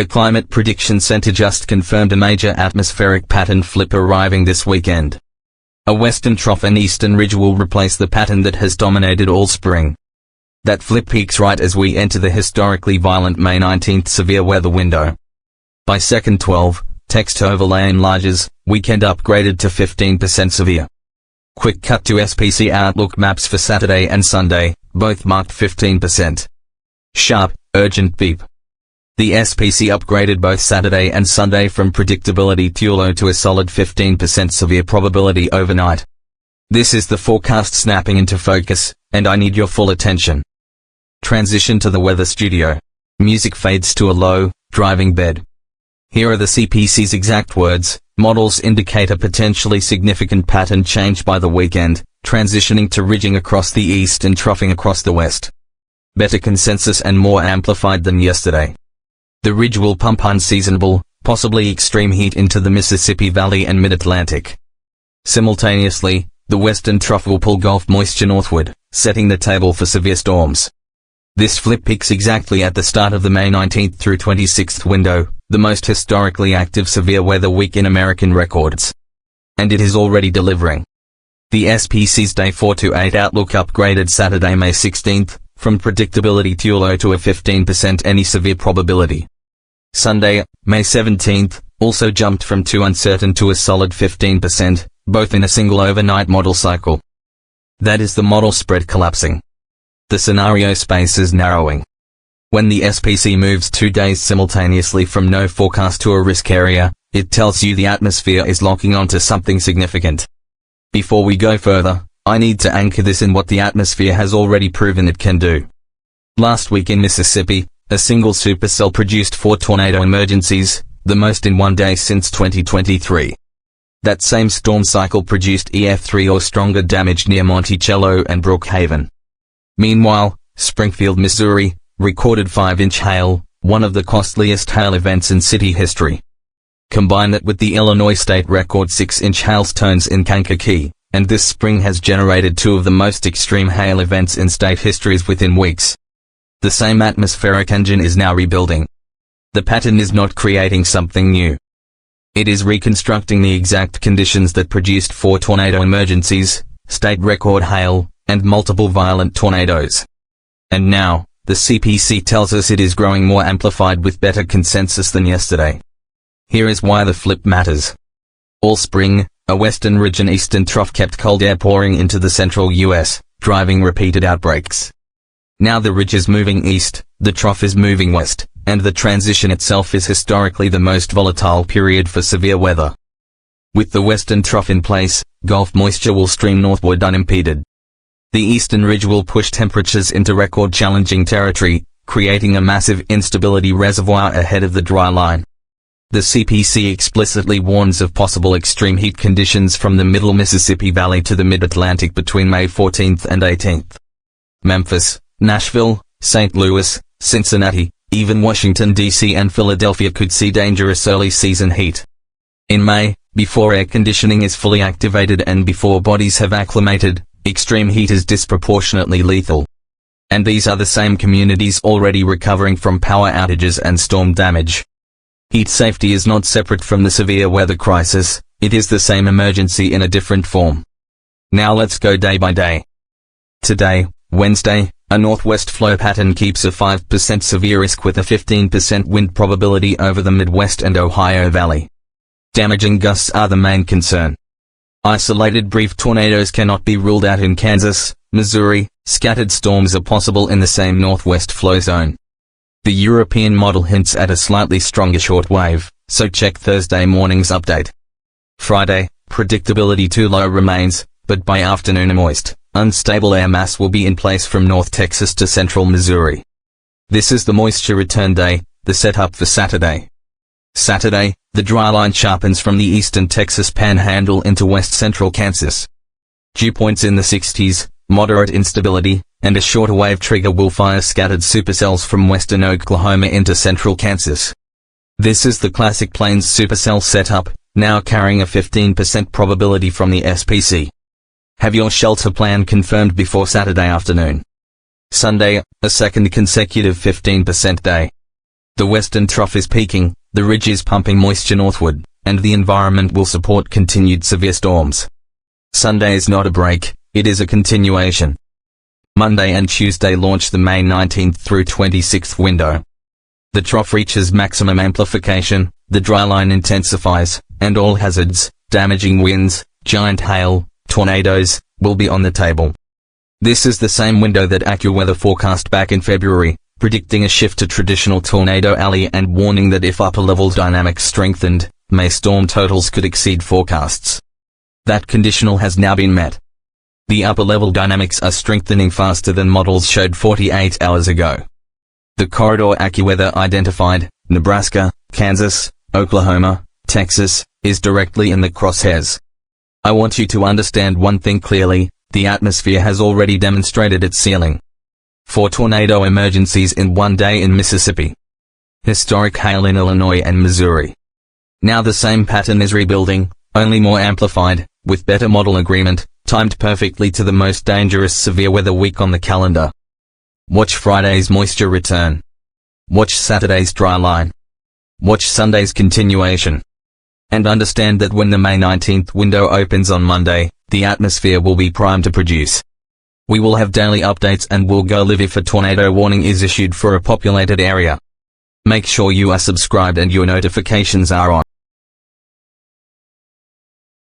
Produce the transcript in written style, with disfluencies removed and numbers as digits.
The Climate Prediction Center just confirmed a major atmospheric pattern flip arriving this weekend. A western trough and eastern ridge will replace the pattern that has dominated all spring. That flip peaks right as we enter the historically violent May 19th severe weather window. By second 12, text overlay enlarges, weekend upgraded to 15% severe. Quick cut to SPC Outlook maps for Saturday and Sunday, both marked 15%. Sharp, urgent beep. The SPC upgraded both Saturday and Sunday from predictability too low to a solid 15% severe probability overnight. This is the forecast snapping into focus, and I need your full attention. Transition to the weather studio. Music fades to a low, driving bed. Here are the CPC's exact words. Models indicate a potentially significant pattern change by the weekend, transitioning to ridging across the east and troughing across the west. Better consensus and more amplified than yesterday. The ridge will pump unseasonable, possibly extreme heat into the Mississippi Valley and Mid-Atlantic. Simultaneously, the western trough will pull Gulf moisture northward, setting the table for severe storms. This flip peaks exactly at the start of the May 19th through 26th window, the most historically active severe weather week in American records. And it is already delivering. The SPC's Day 4 to 8 outlook upgraded Saturday, May 16th, from predictability too low to a 15% any severe probability. Sunday, May 17th, also jumped from too uncertain to a solid 15%, both in a single overnight model cycle. That is the model spread collapsing. The scenario space is narrowing. When the SPC moves 2 days simultaneously from no forecast to a risk area, it tells you the atmosphere is locking onto something significant. Before we go further, I need to anchor this in what the atmosphere has already proven it can do. Last week in Mississippi, a single supercell produced 4 tornado emergencies, the most in one day since 2023. That same storm cycle produced EF3 or stronger damage near Monticello and Brookhaven. Meanwhile, Springfield, Missouri, recorded 5-inch hail, one of the costliest hail events in city history. Combine that with the Illinois state record 6-inch hailstones in Kankakee, and this spring has generated 2 of the most extreme hail events in state histories within weeks. The same atmospheric engine is now rebuilding. The pattern is not creating something new. It is reconstructing the exact conditions that produced 4 tornado emergencies, state record hail, and multiple violent tornadoes. And now, the CPC tells us it is growing more amplified with better consensus than yesterday. Here is why the flip matters. All spring, a western ridge and eastern trough kept cold air pouring into the central U.S., driving repeated outbreaks. Now the ridge is moving east, the trough is moving west, and the transition itself is historically the most volatile period for severe weather. With the western trough in place, Gulf moisture will stream northward unimpeded. The eastern ridge will push temperatures into record-challenging territory, creating a massive instability reservoir ahead of the dry line. The CPC explicitly warns of possible extreme heat conditions from the middle Mississippi Valley to the mid-Atlantic between May 14th and 18th. Memphis, Nashville, St. Louis, Cincinnati, even Washington, D.C. and Philadelphia could see dangerous early-season heat. In May, before air conditioning is fully activated and before bodies have acclimated, extreme heat is disproportionately lethal. And these are the same communities already recovering from power outages and storm damage. Heat safety is not separate from the severe weather crisis, it is the same emergency in a different form. Now let's go day by day. Today, Wednesday, a northwest flow pattern keeps a 5% severe risk with a 15% wind probability over the Midwest and Ohio Valley. Damaging gusts are the main concern. Isolated brief tornadoes cannot be ruled out in Kansas, Missouri. Scattered storms are possible in the same northwest flow zone. The European model hints at a slightly stronger shortwave, so check Thursday morning's update. Friday, predictability too low remains, but by afternoon a moist, unstable air mass will be in place from North Texas to central Missouri. This is the moisture return day, the setup for Saturday. Saturday, the dry line sharpens from the eastern Texas Panhandle into west-central Kansas. Dew points in the 60s, moderate instability, and a shorter wave trigger will fire scattered supercells from western Oklahoma into central Kansas. This is the classic Plains supercell setup, now carrying a 15% probability from the SPC. Have your shelter plan confirmed before Saturday afternoon. Sunday, a second consecutive 15% day. The western trough is peaking, the ridge is pumping moisture northward, and the environment will support continued severe storms. Sunday is not a break, it is a continuation. Monday and Tuesday launch the May 19th through 26th window. The trough reaches maximum amplification, the dryline intensifies, and all hazards, damaging winds, giant hail, tornadoes, will be on the table. This is the same window that AccuWeather forecast back in February, predicting a shift to traditional tornado alley and warning that if upper-level dynamics strengthened, May storm totals could exceed forecasts. That conditional has now been met. The upper-level dynamics are strengthening faster than models showed 48 hours ago. The corridor AccuWeather identified, Nebraska, Kansas, Oklahoma, Texas, is directly in the crosshairs. I want you to understand one thing clearly, the atmosphere has already demonstrated its ceiling. 4 tornado emergencies in one day in Mississippi. Historic hail in Illinois and Missouri. Now the same pattern is rebuilding, only more amplified, with better model agreement, timed perfectly to the most dangerous severe weather week on the calendar. Watch Friday's moisture return. Watch Saturday's dry line. Watch Sunday's continuation. And understand that when the May 19th window opens on Monday, the atmosphere will be primed to produce. We will have daily updates and will go live if a tornado warning is issued for a populated area. Make sure you are subscribed and your notifications are on.